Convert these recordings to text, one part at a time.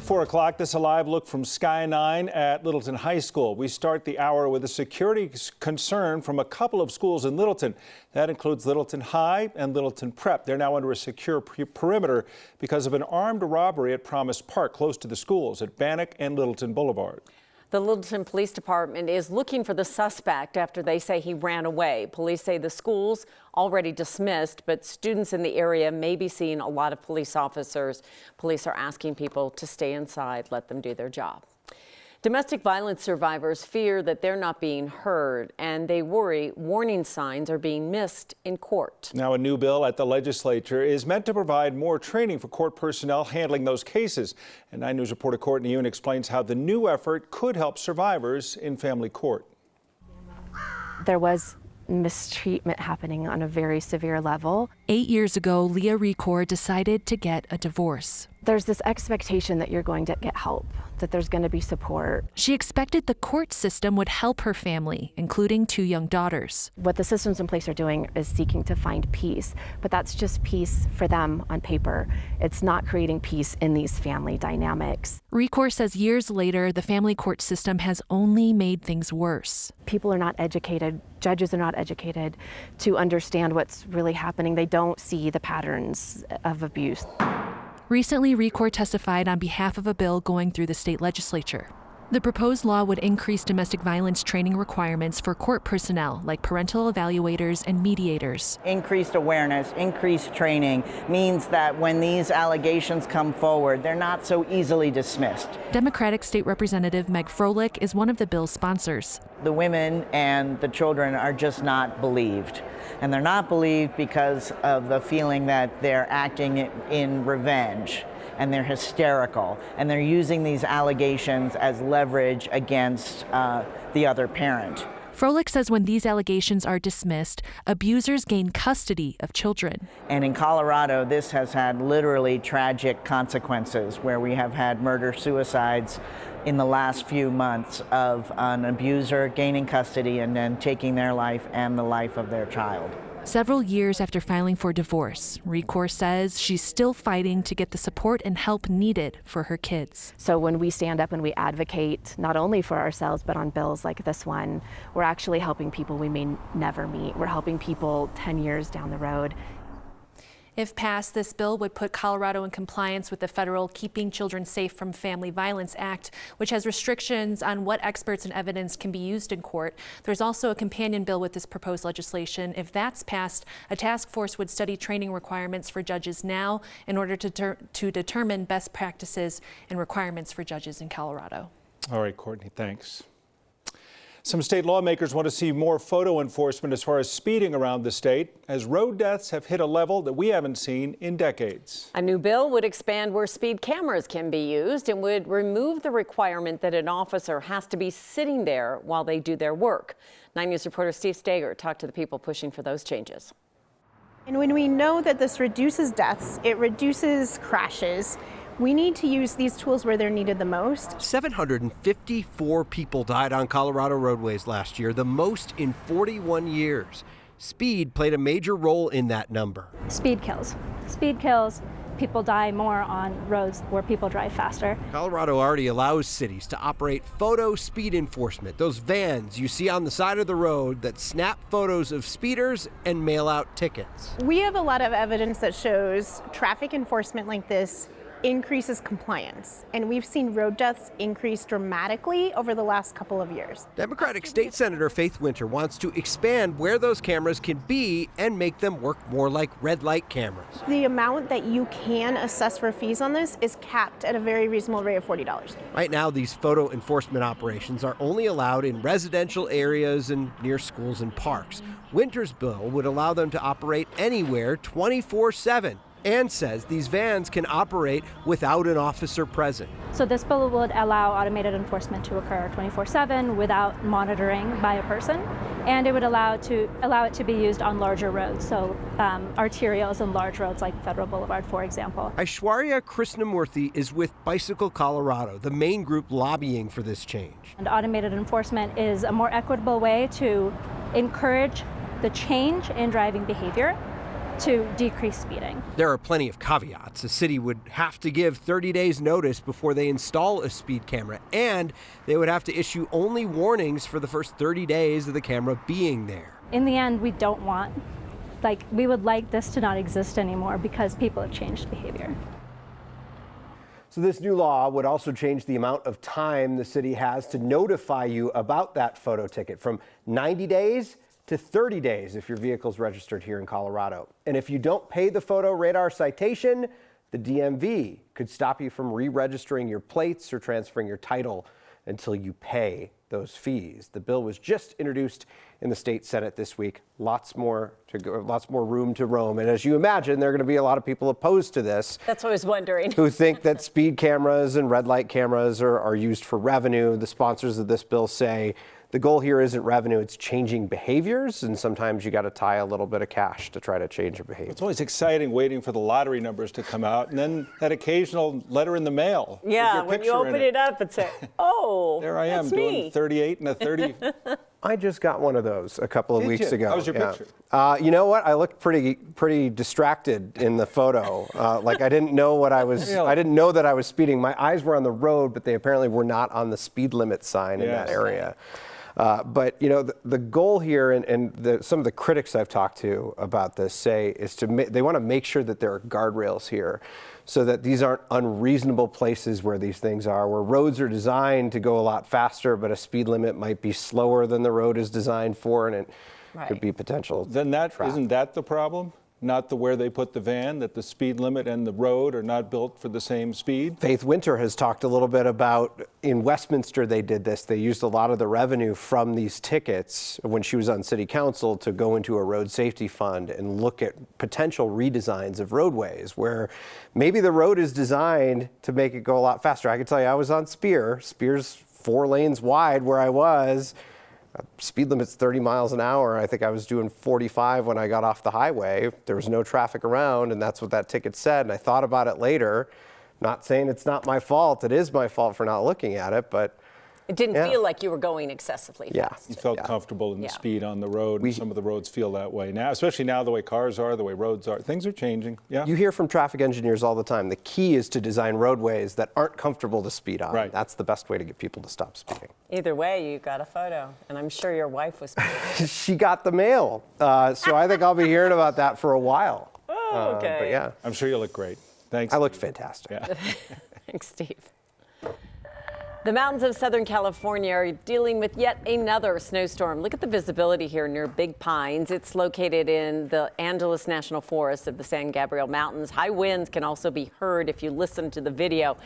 4 o'clock, this a live look from Sky 9 at Littleton High School. We start the hour with a security concern from a couple of schools in Littleton. That includes Littleton High and Littleton Prep. They're now under a secure perimeter because of an armed robbery at Promise Park, close to the schools at Bannock and Littleton Boulevard. The Littleton Police Department is looking for the suspect after they say he ran away. Police say the schools already dismissed, but students in the area may be seeing a lot of police officers. Police are asking people to stay inside, let them do their job. Domestic violence survivors fear that they're not being heard, and they worry warning signs are being missed in court. Now, a new bill at the legislature is meant to provide more training for court personnel handling those cases. And 9 News reporter Courtney Yoon explains how the new effort could help survivors in family court. There was mistreatment happening on a very severe level. 8 years ago, Leah Recor decided to get a divorce. There's this expectation that you're going to get help, that there's going to be support. She expected the court system would help her family, including 2 young daughters. What the systems in place are doing is seeking to find peace, but that's just peace for them on paper. It's not creating peace in these family dynamics. Recor says years later, the family court system has only made things worse. People are not educated, judges are not educated to understand what's really happening. They don't see the patterns of abuse. Recently, Recor testified on behalf of a bill going through the state legislature. The proposed law would increase domestic violence training requirements for court personnel like parental evaluators and mediators. Increased awareness, increased training means that when these allegations come forward, they're not so easily dismissed. Democratic State Representative Meg Froelich is one of the bill's sponsors. The women and the children are just not believed. And they're not believed because of the feeling that they're acting in revenge, and they're hysterical, and they're using these allegations as leverage against the other parent. Froelich says when these allegations are dismissed, abusers gain custody of children. And in Colorado, this has had literally tragic consequences, where we have had murder-suicides in the last few months of an abuser gaining custody and then taking their life and the life of their child. Several years after filing for divorce, Recor says she's still fighting to get the support and help needed for her kids. So when we stand up and we advocate not only for ourselves but on bills like this one, we're actually helping people we may never meet. We're helping people 10 years down the road. If passed, this bill would put Colorado in compliance with the federal Keeping Children Safe from Family Violence Act, which has restrictions on what experts and evidence can be used in court. There's also a companion bill with this proposed legislation. If that's passed, a task force would study training requirements for judges now in order to determine best practices and requirements for judges in Colorado. All right, Courtney, thanks. Some state lawmakers want to see more photo enforcement as far as speeding around the state, as road deaths have hit a level that we haven't seen in decades. A new bill would expand where speed cameras can be used and would remove the requirement that an officer has to be sitting there while they do their work. 9 News reporter Steve Stager talked to the people pushing for those changes. And when we know that this reduces deaths, it reduces crashes, we need to use these tools where they're needed the most. 754 people died on Colorado roadways last year, the most in 41 years. Speed played a major role in that number. Speed kills. Speed kills. People die more on roads where people drive faster. Colorado already allows cities to operate photo speed enforcement, those vans you see on the side of the road that snap photos of speeders and mail out tickets. We have a lot of evidence that shows traffic enforcement like this increases compliance, and we've seen road deaths increase dramatically over the last couple of years. Democratic State Senator Faith Winter wants to expand where those cameras can be and make them work more like red light cameras. The amount that you can assess for fees on this is capped at a very reasonable rate of $40. Right now, these photo enforcement operations are only allowed in residential areas and near schools and parks. Winter's bill would allow them to operate anywhere 24/7. And says these vans can operate without an officer present. So this bill would allow automated enforcement to occur 24/7 without monitoring by a person, and it would allow it to be used on larger roads, so arterials and large roads like Federal Boulevard, for example. Aishwarya Krishnamurthy is with Bicycle Colorado, the main group lobbying for this change. And automated enforcement is a more equitable way to encourage the change in driving behavior to decrease speeding. There are plenty of caveats. A city would have to give 30 days notice before they install a speed camera, and they would have to issue only warnings for the first 30 days of the camera being there. In the end, we don't want, we would like this to not exist anymore because people have changed behavior. So this new law would also change the amount of time the city has to notify you about that photo ticket, from 90 days to 30 days if your vehicle's registered here in Colorado. And if you don't pay the photo radar citation, the DMV could stop you from re-registering your plates or transferring your title until you pay those fees. The bill was just introduced in the state Senate this week. Lots more to go, lots more room to roam. And as you imagine, there are going to be a lot of people opposed to this. That's what I was wondering. Who think that speed cameras and red light cameras are used for revenue. The sponsors of this bill say the goal here isn't revenue, it's changing behaviors, and sometimes you got to tie a little bit of cash to try to change your behavior. It's always exciting waiting for the lottery numbers to come out, and then that occasional letter in the mail. Yeah, when you open it up and say, oh, there I am doing 38 and a 30. I just got one of those a couple of weeks ago. How was your picture? You know what? I looked pretty distracted in the photo. Like I didn't know what I was. Really? I didn't know that I was speeding. My eyes were on the road, but they apparently were not on the speed limit sign in that area. But you know, the goal here, and some of the critics I've talked to about this say, is they want to make sure that there are guardrails here, so that these aren't unreasonable places where these things are, where roads are designed to go a lot faster, but a speed limit might be slower than the road is designed for, and it could be potential. Then isn't that the problem? Not where they put the van, that the speed limit and the road are not built for the same speed? Faith Winter has talked a little bit about, in Westminster they did this. They used a lot of the revenue from these tickets when she was on city council to go into a road safety fund and look at potential redesigns of roadways where maybe the road is designed to make it go a lot faster. I can tell you, I was on Spear. Spear's 4 lanes wide where I was. Speed limit's 30 miles an hour. I think I was doing 45 when I got off the highway. There was no traffic around, and that's what that ticket said. And I thought about it later. Not saying it's not my fault. It is my fault for not looking at it, but it didn't feel like you were going excessively fast. You felt comfortable in the speed on the road. And some of the roads feel that way now, especially now the way cars are, the way roads are. Things are changing. Yeah. You hear from traffic engineers all the time. The key is to design roadways that aren't comfortable to speed on. Right. That's the best way to get people to stop speeding. Either way, you got a photo, and I'm sure your wife was speeding. She got the mail, so I think I'll be hearing about that for a while. Oh, okay. But yeah. I'm sure you look great. Thanks. I looked fantastic. Yeah. Thanks, Steve. The mountains of Southern California are dealing with yet another snowstorm. Look at the visibility here near Big Pines. It's located in the Angeles National Forest of the San Gabriel Mountains. High winds can also be heard if you listen to the video.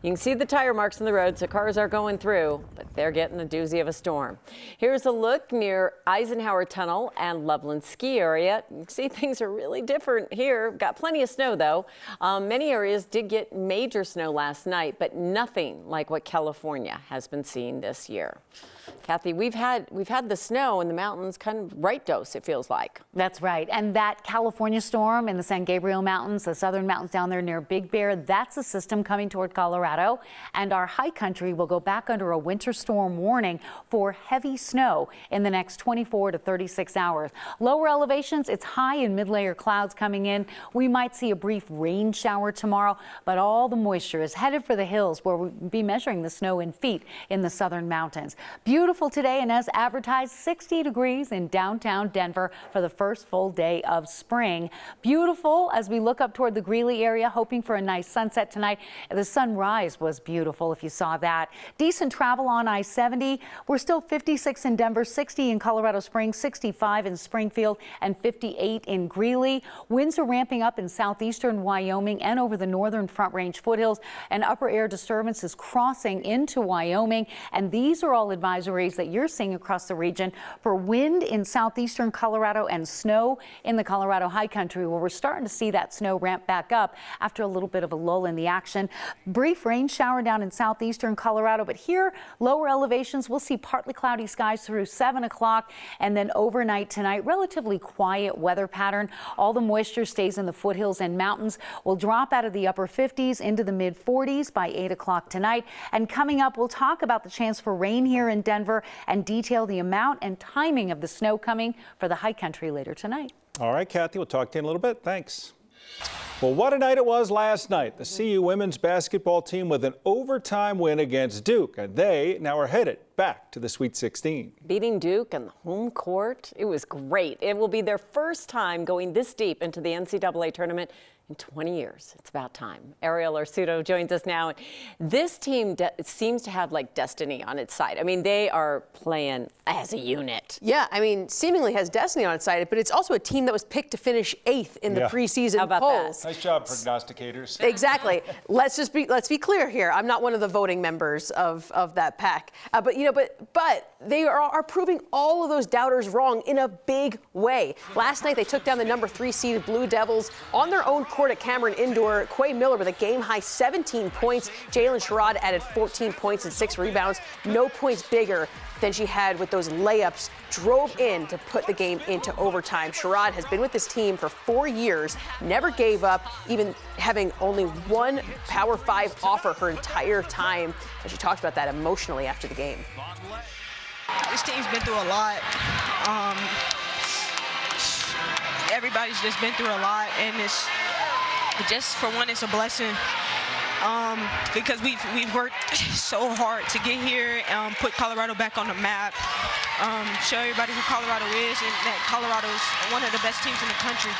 You can see the tire marks on the road, so cars are going through, but they're getting a doozy of a storm. Here's a look near Eisenhower Tunnel and Loveland Ski Area. You can see things are really different here. Got plenty of snow, though. Many areas did get major snow last night, but nothing like what California has been seeing this year. Kathy, we've had the snow in the mountains kind of right dose, it feels like. That's right. And that California storm in the San Gabriel Mountains, the southern mountains down there near Big Bear, that's a system coming toward Colorado. And our high country will go back under a winter storm warning for heavy snow in the next 24 to 36 hours. Lower elevations, it's high and mid-layer clouds coming in. We might see a brief rain shower tomorrow, but all the moisture is headed for the hills where we'll be measuring the snow in feet in the southern mountains. Beautiful today, and as advertised, 60 degrees in downtown Denver for the first full day of spring. Beautiful as we look up toward the Greeley area, hoping for a nice sunset tonight. The sunrise was beautiful if you saw that. Decent travel on I-70. We're still 56 in Denver, 60 in Colorado Springs, 65 in Springfield, and 58 in Greeley. Winds are ramping up in southeastern Wyoming and over the northern Front Range foothills. An upper air disturbance is crossing into Wyoming, and these are all advisories that you're seeing across the region for wind in southeastern Colorado and snow in the Colorado high country, where we're starting to see that snow ramp back up after a little bit of a lull in the action. Brief rain shower down in southeastern Colorado, but here lower elevations we'll see partly cloudy skies through 7 o'clock, and then overnight tonight relatively quiet weather pattern. All the moisture stays in the foothills and mountains. Will drop out of the upper 50s into the mid 40s by 8 o'clock tonight. And coming up, we'll talk about the chance for rain here in Denver and detail the amount and timing of the snow coming for the high country later tonight. All right, Kathy, we'll talk to you in a little bit. Thanks. Well, what a night it was last night. The CU women's basketball team with an overtime win against Duke, and they now are headed back to the Sweet 16. Beating Duke on the home court, it was great. It will be their first time going this deep into the NCAA tournament in 20 years. It's about time. Ariel Arsuto joins us now. This team seems to have like destiny on its side. I mean, they are playing as a unit. Yeah, I mean, seemingly has destiny on its side, but it's also a team that was picked to finish 8th in the preseason How about polls. that? Nice job, prognosticators. Exactly. Let's be clear here. I'm not one of the voting members of that pack, but they are proving all of those doubters wrong in a big way. Last night they took down the number 3 seeded Blue Devils on their own court at Cameron Indoor. Quay Miller with a game-high 17 points. Jalen Sherrod added 14 points and 6 rebounds. No points bigger than she had with those layups. Drove in to put the game into overtime. Sherrod has been with this team for 4 years, never gave up, even having only one Power 5 offer her entire time. And she talked about that emotionally after the game. This team's been through a lot. Everybody's just been through a lot, and it's just, for one, it's a blessing because we've worked so hard to get here, put Colorado back on the map, show everybody who Colorado is, and that Colorado is one of the best teams in the country.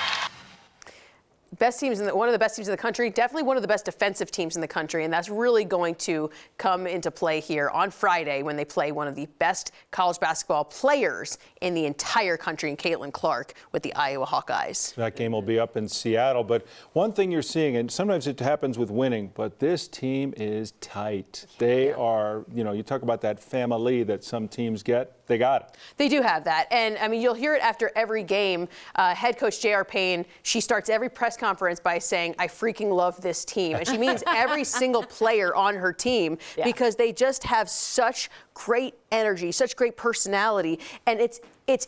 One of the best teams in the country, definitely one of the best defensive teams in the country, and that's really going to come into play here on Friday when they play one of the best college basketball players in the entire country, in Caitlin Clark with the Iowa Hawkeyes. That game will be up in Seattle, but one thing you're seeing, and sometimes it happens with winning, but this team is tight. They are, you talk about that family that some teams get. They got it. They do have that. And, I mean, you'll hear it after every game. Head coach J.R. Payne, she starts every press conference by saying, I freaking love this team. And she means every single player on her team because they just have such great energy, such great personality. And it's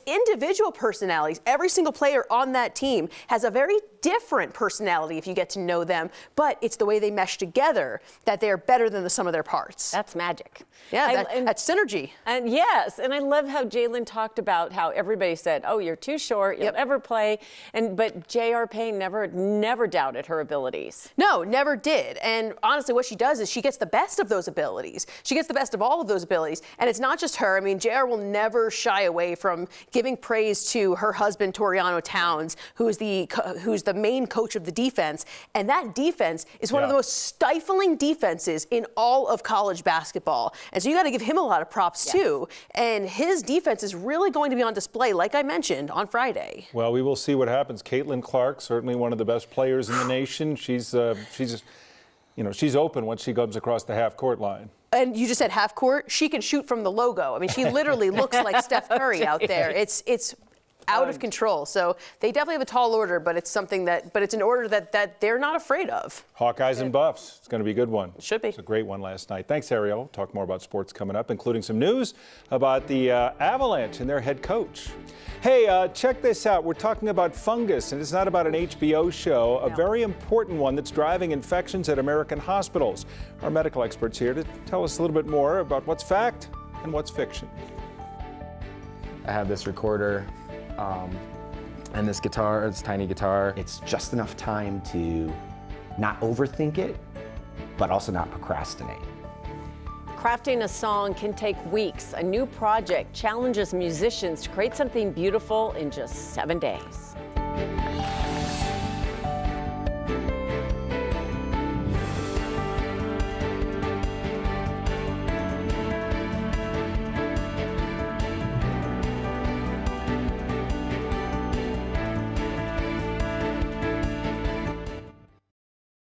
individual personalities. Every single player on that team has a very different personality if you get to know them, but it's the way they mesh together that they're better than the sum of their parts. That's magic. Yeah, that's synergy. And yes, and I love how Jalen talked about how everybody said, oh, you're too short, you'll never play. But J.R. Payne never doubted her abilities. No, never did. And honestly, what she does is she gets the best of those abilities. She gets the best of all of those abilities. And it's not just her. I mean, J.R. will never shy away from giving praise to her husband, Toriano Towns, who's the main coach of the defense. And that defense is one of the most stifling defenses in all of college basketball. And so you got to give him a lot of props too. And his defense is really going to be on display, like I mentioned, on Friday. Well, we will see what happens. Caitlin Clark, certainly one of the best players in the nation. She's open once she comes across the half-court line. And you just said half court. She can shoot from the logo. I mean, she literally looks like Steph Curry out there. It's out of control. So they definitely have a tall order, but it's an order that they're not afraid of. Hawkeyes and Buffs. It's going to be a good one. It should be. It's a great one last night. Thanks, Ariel. Talk more about sports coming up, including some news about the Avalanche and their head coach. Hey, check this out. We're talking about fungus, and it's not about an HBO show, a very important one that's driving infections at American hospitals. Our medical expert's here to tell us a little bit more about what's fact and what's fiction. I have this recorder and this guitar, this tiny guitar. It's just enough time to not overthink it, but also not procrastinate. Crafting a song can take weeks. A new project challenges musicians to create something beautiful in just 7 days.